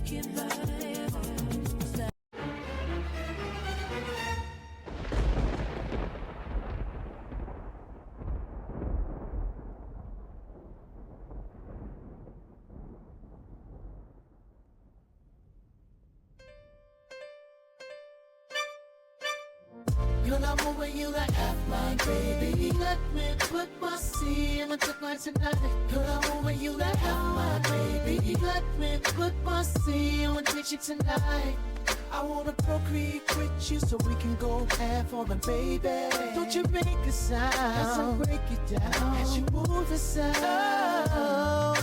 You love me when you like F my baby. Let me put my C in my tonight. You love me when you like F my baby. Let me put my C in my tonight. I wanna procreate with you so we can go half on the baby. Don't you make a sound as I break it down, as you move the sound.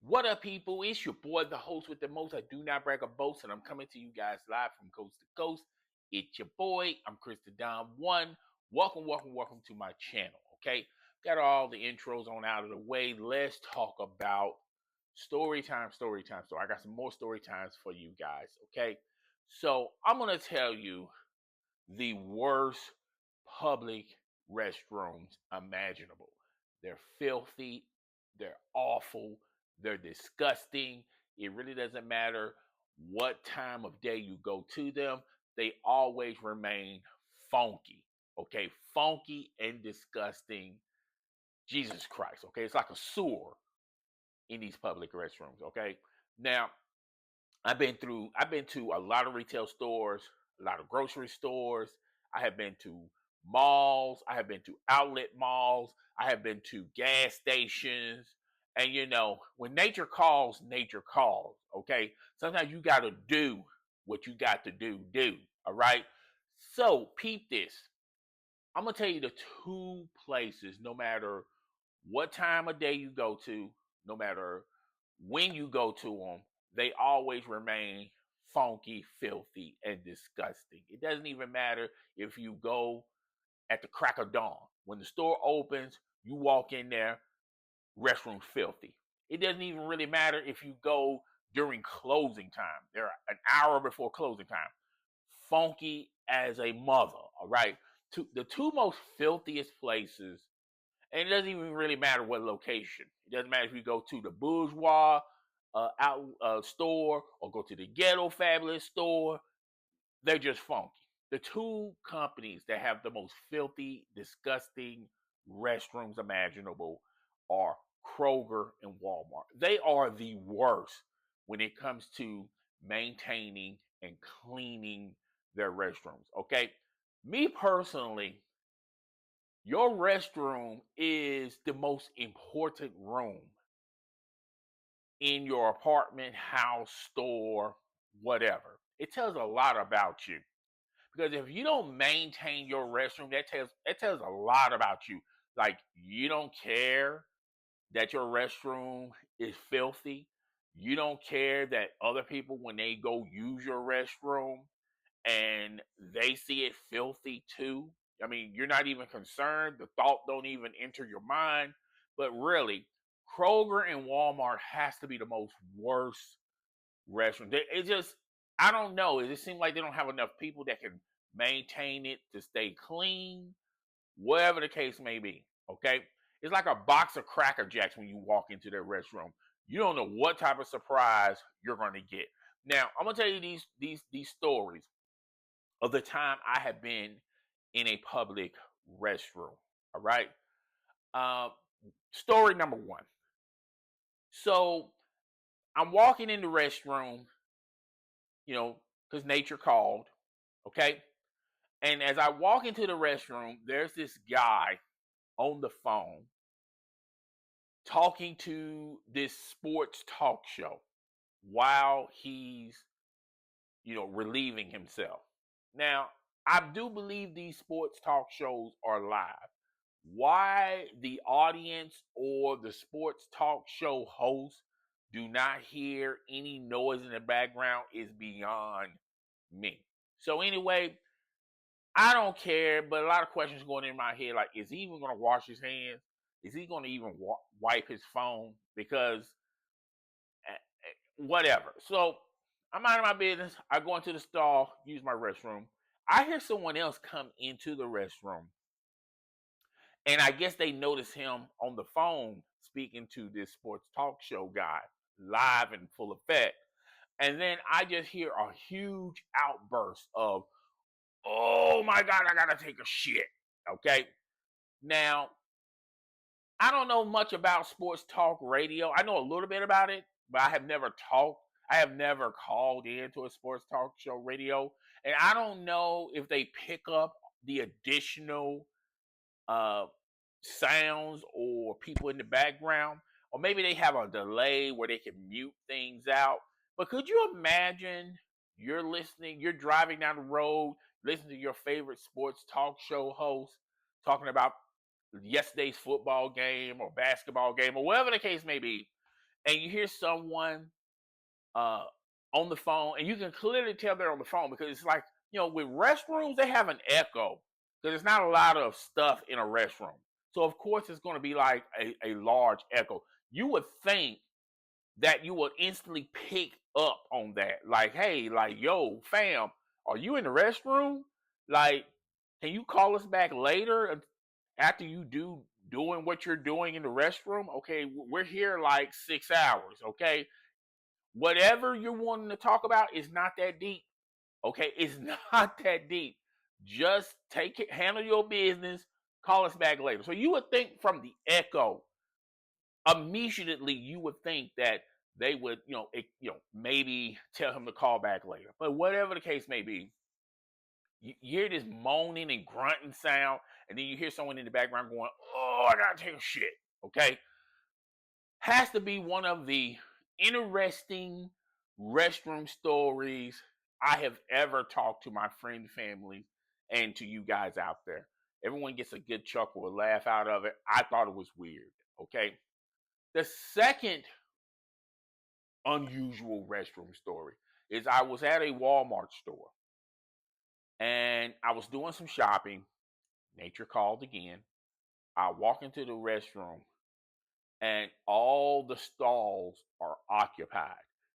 What up, people? It's your boy, the host with the most. I do not brag or boast, and I'm coming to you guys live from coast to coast. It's your boy. I'm Chris the Don One. Welcome to my channel. Okay, got all the intros on out of the way. Let's talk about story time. So I got some more story times for you guys. Okay, so I'm gonna tell you the worst public restrooms imaginable. They're filthy. They're awful. They're disgusting. It really doesn't matter what time of day you go to them. They always remain funky. Okay, funky and disgusting. Jesus Christ. Okay, it's like a sewer in these public restrooms. Okay, now I've been to a lot of retail stores, a lot of grocery stores. I have been to malls. I have been to outlet malls. I have been to gas stations. And you know, when nature calls, okay? Sometimes you got to do what you got to do. All right? So, peep this. I'm going to tell you the two places, no matter what time of day you go to, no matter when you go to them, they always remain funky, filthy, and disgusting. It doesn't even matter if you go at the crack of dawn. When the store opens, you walk in there, restroom filthy. It doesn't even really matter if you go during closing time. They're an hour before closing time. Funky as a mother, all right? The two most filthiest places, and it doesn't even really matter what location. It doesn't matter if you go to the bourgeois store or go to the ghetto fabulous store. They're just funky. The two companies that have the most filthy, disgusting restrooms imaginable are Kroger and Walmart. They are the worst when it comes to maintaining and cleaning their restrooms. Okay, me personally, your restroom is the most important room in your apartment, house, store, whatever. It tells a lot about you. Because if you don't maintain your restroom, that tells a lot about you. Like, you don't care that your restroom is filthy. You don't care that other people, when they go use your restroom and they see it filthy too. I mean, you're not even concerned. The thought don't even enter your mind. But really, Kroger and Walmart has to be the most worst restaurant. It just, I don't know. It just seems like they don't have enough people that can maintain it to stay clean, whatever the case may be. Okay, it's like a box of Cracker Jacks when you walk into their restroom. You don't know what type of surprise you're going to get. Now, I'm gonna tell you these stories of the time I have been in a public restroom. All right. Uh, Story number one. So I'm walking in the restroom, you know, because nature called. Okay. And as I walk into the restroom, there's this guy on the phone talking to this sports talk show while he's, you know, relieving himself. Now, I do believe these sports talk shows are live. Why the audience or the sports talk show host do not hear any noise in the background is beyond me. So anyway, I don't care, but a lot of questions going in my head, like, is he even going to wash his hands? Is he going to even wipe his phone? Because whatever. So I'm minding my business. I go into the stall, use my restroom. I hear someone else come into the restroom. And I guess they notice him on the phone speaking to this sports talk show guy live and full effect. And then I just hear a huge outburst of, oh my God, I gotta take a shit. Okay. Now, I don't know much about sports talk radio. I know a little bit about it, but I have never called into a sports talk show radio. And I don't know if they pick up the additional uh, sounds or people in the background, or maybe they have a delay where they can mute things out. But could you imagine you're driving down the road, listening to your favorite sports talk show host talking about yesterday's football game or basketball game or whatever the case may be, and you hear someone uh, on the phone, and you can clearly tell they're on the phone because it's like, with restrooms, they have an echo because there's not a lot of stuff in a restroom. So, of course, it's going to be like a large echo. You would think that you would instantly pick up on that. Like, hey, like, yo, fam, are you in the restroom? Like, can you call us back later after you doing what you're doing in the restroom? Okay, we're here like 6 hours. Okay, whatever you're wanting to talk about is not that deep. Okay, it's not that deep. Just take it, handle your business, call us back later. So you would think from the echo, immediately you would think that they would, maybe tell him to call back later. But whatever the case may be, you hear this moaning and grunting sound, and then you hear someone in the background going, "Oh, I gotta take a shit." Okay, has to be one of the interesting restroom stories I have ever talked to my friend, family, and to you guys out there. Everyone gets a good chuckle, a laugh out of it. I thought it was weird. Okay. The second unusual restroom story is I was at a Walmart store and I was doing some shopping. Nature called again. I walk into the restroom and all the stalls are occupied.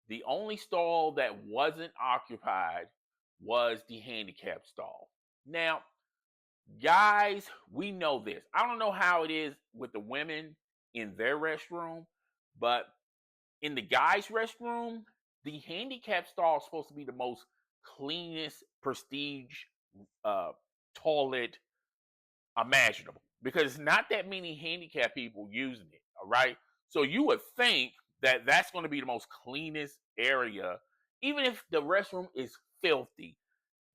The only stall that wasn't occupied was the handicap stall. Now, guys, we know this. I don't know how it is with the women in their restroom, but in the guys' restroom, the handicap stall is supposed to be the most cleanest, prestige uh, toilet imaginable because not that many handicapped people using it. All right, so you would think that that's going to be the most cleanest area, even if the restroom is filthy.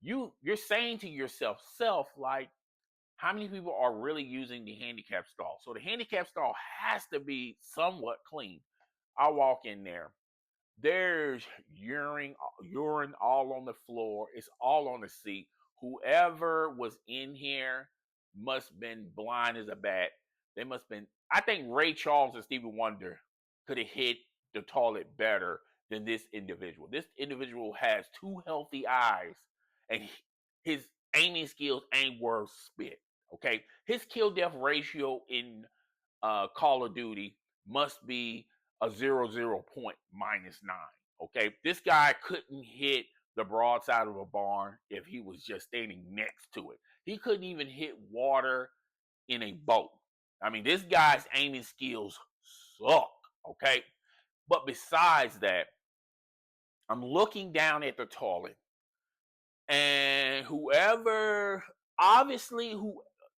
You're saying to yourself, like, how many people are really using the handicap stall? So the handicap stall has to be somewhat clean. I walk in there. There's urine all on the floor. It's all on the seat. Whoever was in here must have been blind as a bat. They must have been. I think Ray Charles and Stevie Wonder could have hit the toilet better than this individual. This individual has two healthy eyes, and his aiming skills ain't worth spit. Okay, his kill death ratio in Call of Duty must be a 0.9. Okay, this guy couldn't hit the broadside of a barn if he was just standing next to it. He couldn't even hit water in a boat. I mean, this guy's aiming skills suck. Okay, but besides that, I'm looking down at the toilet, and who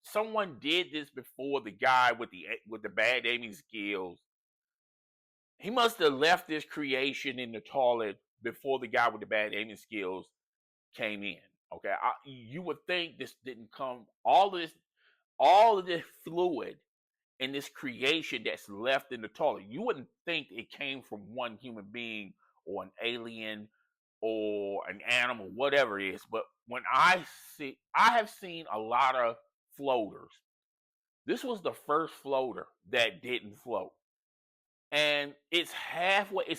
someone did this before the guy with the bad aiming skills. He must have left this creation in the toilet before the guy with the bad aiming skills came in. Okay, you would think this didn't come. All of this fluid in this creation that's left in the toilet. You wouldn't think it came from one human being or an alien or an animal, whatever it is. But I have seen a lot of floaters. This was the first floater that didn't float. And it's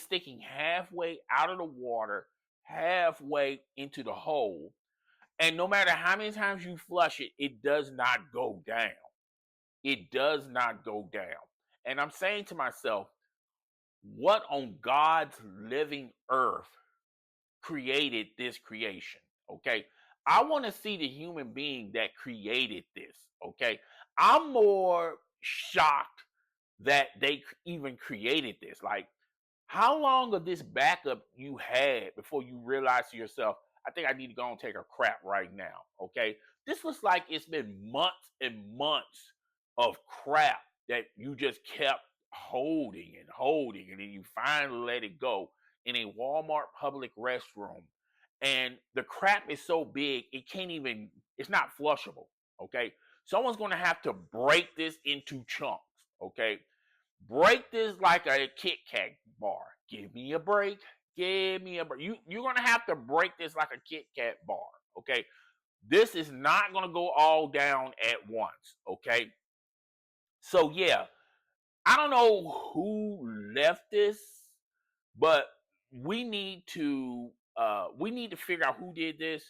sticking halfway out of the water, halfway into the hole. And no matter how many times you flush it, it does not go down. It does not go down. And I'm saying to myself, what on God's living earth created this creation? Okay. I want to see the human being that created this. Okay. I'm more shocked that they even created this. Like, How long of this backup you had before you realized to yourself, I think I need to go and take a crap right now? Okay. This looks like it's been months and months of crap that you just kept holding, and then you finally let it go in a Walmart public restroom. And the crap is so big, it can't even, it's not flushable. Okay. Someone's going to have to break this into chunks. Okay. Break this like a Kit Kat bar. Give me a break. Give me a break. You're gonna have to break this like a Kit Kat bar. Okay. This is not gonna go all down at once. Okay. So yeah, I don't know who left this, but we need to figure out who did this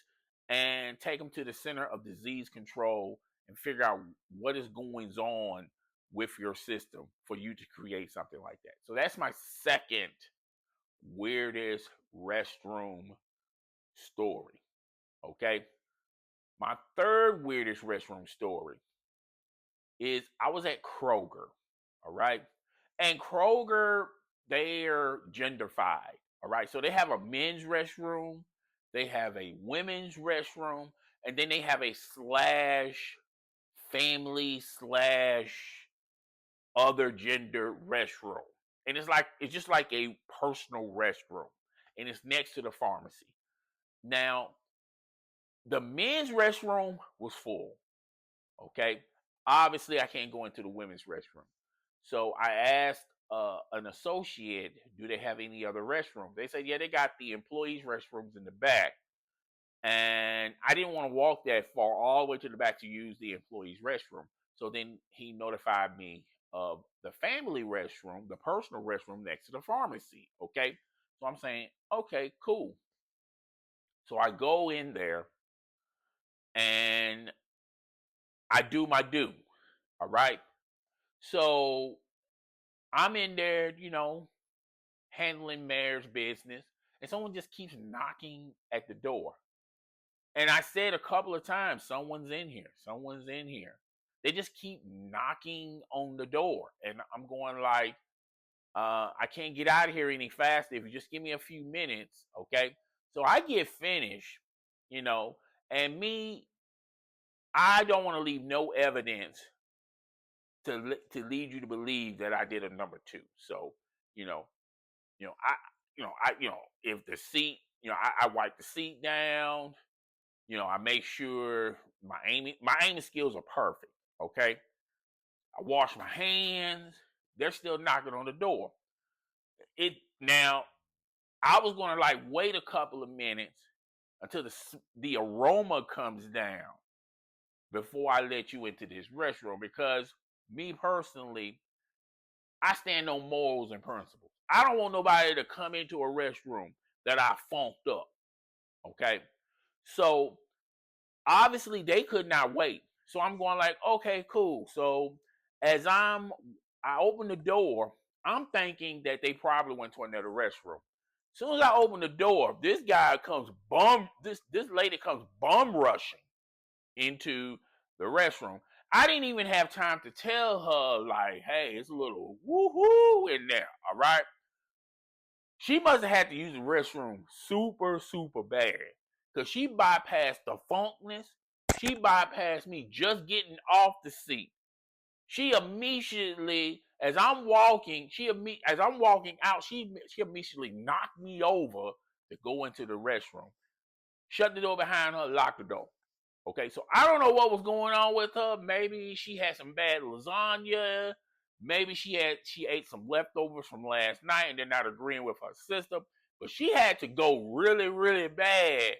and take them to the Center of Disease Control and figure out what is going on with your system for you to create something like that. So that's my second weirdest restroom story. Okay. My third weirdest restroom story is I was at Kroger. All right. And Kroger, they're genderfied. All right. So they have a men's restroom, they have a women's restroom, and then they have a slash family slash other gender restroom. And it's just like a personal restroom. And it's next to the pharmacy. Now, the men's restroom was full. Okay. Obviously, I can't go into the women's restroom. So I asked an associate, do they have any other restrooms? They said, yeah, they got the employees' restrooms in the back. And I didn't want to walk that far all the way to the back to use the employees' restroom. So then he notified me of the family restroom, the personal restroom next to the pharmacy. Okay. So I'm saying, okay, cool. So I go in there and I do my due. All right. So I'm in there, handling mayor's business, and someone just keeps knocking at the door. And I said a couple of times, someone's in here, someone's in here. They just keep knocking on the door. And I'm going like, I can't get out of here any faster if you just give me a few minutes. Okay. So I get finished, you know, and I don't want to leave no evidence to lead you to believe that I did a number two. So, you know, if the seat, I wipe the seat down, I make sure my aiming skills are perfect. Okay. I wash my hands. They're still knocking on the door. Now I was going to like wait a couple of minutes until the aroma comes down before I let you into this restroom, because me personally, I stand on morals and principles. I don't want nobody to come into a restroom that I funked up. Okay. So obviously they could not wait. So I'm going like, okay, cool. So as I open the door, I'm thinking that they probably went to another restroom. As soon as I open the door, this lady comes bum rushing into the restroom. I didn't even have time to tell her, like, hey, it's a little woohoo in there. All right. She must have had to use the restroom super, super bad, because she bypassed the funkness. She bypassed me just getting off the seat. She immediately, as I'm walking out, she immediately knocked me over to go into the restroom. Shut the door behind her, locked the door. Okay, so I don't know what was going on with her. Maybe she had some bad lasagna. Maybe she ate some leftovers from last night and they're not agreeing with her system. But she had to go really, really bad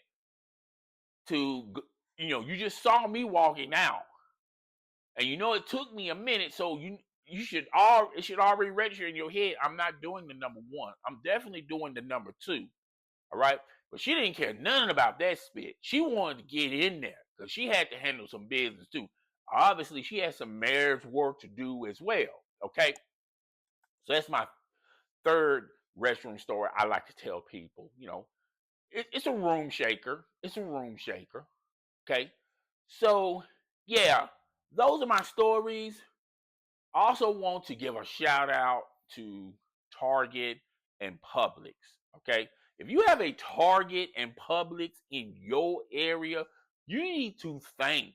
to, you just saw me walking out. And it took me a minute, so it should already register in your head. I'm not doing the number one. I'm definitely doing the number two. All right. But she didn't care nothing about that spit. She wanted to get in there because she had to handle some business too. Obviously, she had some mayor's work to do as well. Okay. So that's my third restroom story I like to tell people. It's a room shaker. It's a room shaker. Okay. So, yeah, those are my stories. I also want to give a shout out to Target and Publix. Okay, if you have a Target and Publix in your area, you need to thank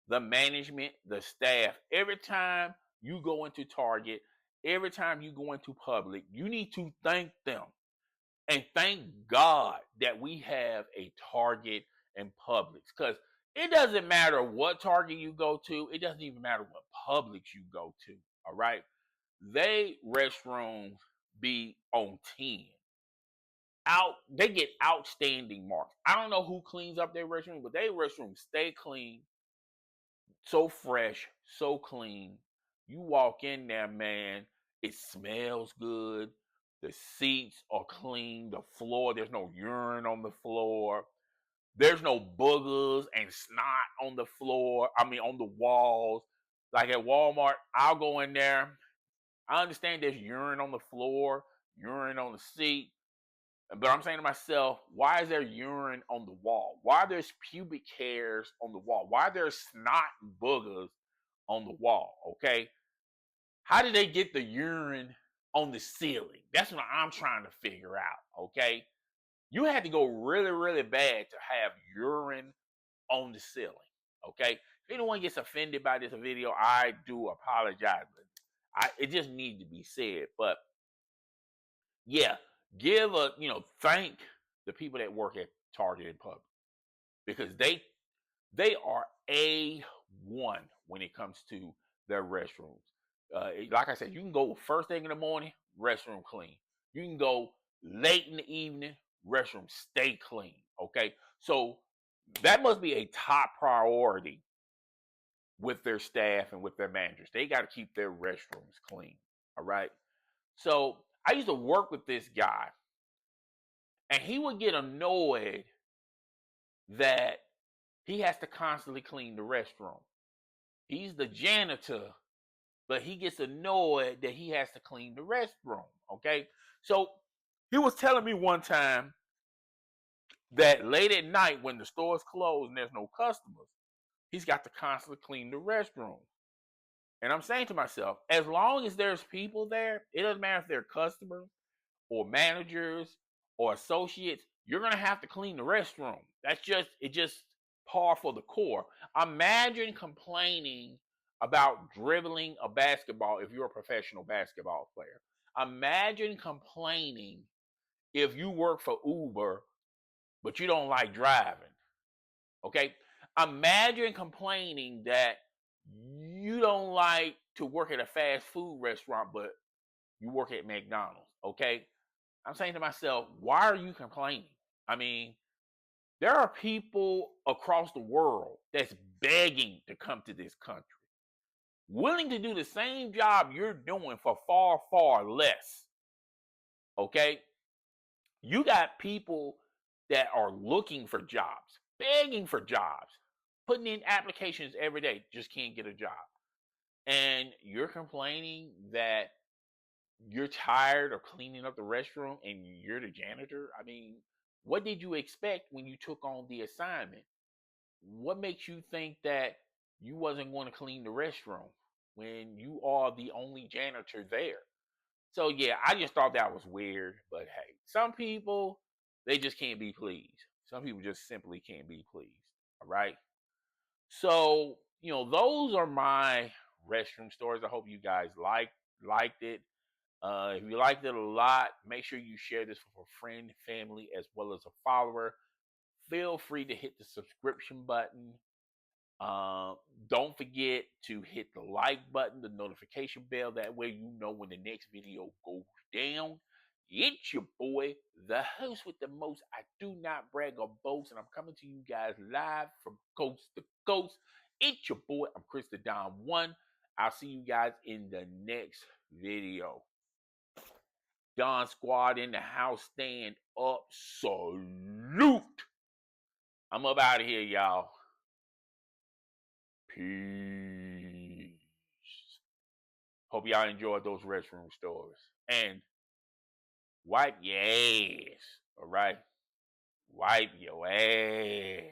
the management, the staff. Every time you go into Target, every time you go into Publix, you need to thank them and thank God that we have a Target and Publix. Because it doesn't matter what Target you go to, it doesn't even matter what Publix you go to. All right. They restrooms be on 10. They get outstanding marks. I don't know who cleans up their restroom, but their restrooms stay clean, so fresh, so clean. You walk in there, man, it smells good. The seats are clean. The floor, there's no urine on the floor. There's no boogers and snot on the floor. I mean, on the walls. Like at Walmart, I'll go in there. I understand there's urine on the floor, urine on the seat. But I'm saying to myself, why is there urine on the wall? Why there's pubic hairs on the wall? Why there's snot and boogers on the wall? Okay. How did they get the urine on the ceiling? That's what I'm trying to figure out. Okay. You had to go really, really bad to have urine on the ceiling. Okay. If anyone gets offended by this video, I do apologize. But it just needs to be said. But yeah, thank the people that work at Target and Publix, because they are A1 when it comes to their restrooms. Like I said, you can go first thing in the morning, restroom clean. You can go late in the evening, restroom stay clean. Okay, so that must be a top priority with their staff and with their managers. They got to keep their restrooms clean. All right. So I used to work with this guy, and he would get annoyed that he has to constantly clean the restroom. He's the janitor, but he gets annoyed that he has to clean the restroom. Okay. So he was telling me one time that late at night when the store's closed and there's no customers, he's got to constantly clean the restroom. And I'm saying to myself, as long as there's people there, it doesn't matter if they're customers or managers or associates, you're gonna have to clean the restroom. Just par for the core. Imagine complaining about dribbling a basketball if you're a professional basketball player. Imagine complaining if you work for Uber but you don't like driving. Okay? Imagine complaining that you don't like to work at a fast food restaurant but you work at McDonald's. Okay? I'm saying to myself, why are you complaining? I mean, there are people across the world that's begging to come to this country, willing to do the same job you're doing for far, far less. Okay? You got people that are looking for jobs, begging for jobs, putting in applications every day, just can't get a job. And you're complaining that you're tired of cleaning up the restroom and you're the janitor. I mean, what did you expect when you took on the assignment? What makes you think that you wasn't going to clean the restroom when you are the only janitor there? So yeah, I just thought that was weird. But hey, some people, they just can't be pleased. Some people just simply can't be pleased. All right. So, those are my restroom stories. I hope you guys liked it. If you liked it a lot, make sure you share this with a friend, family, as well as a follower. Feel free to hit the subscription button. Don't forget to hit the like button, the notification bell. That way you know when the next video goes down. It's your boy, the host with the most. I do not brag or boast, and I'm coming to you guys live from coast to coast. It's your boy. I'm Chris the Don 1. I'll see you guys in the next video. Don Squad in the house, stand up, salute. I'm up out of here, y'all. Peace. Hope y'all enjoyed those restroom stories. And wipe your ass, all right? Wipe your ass.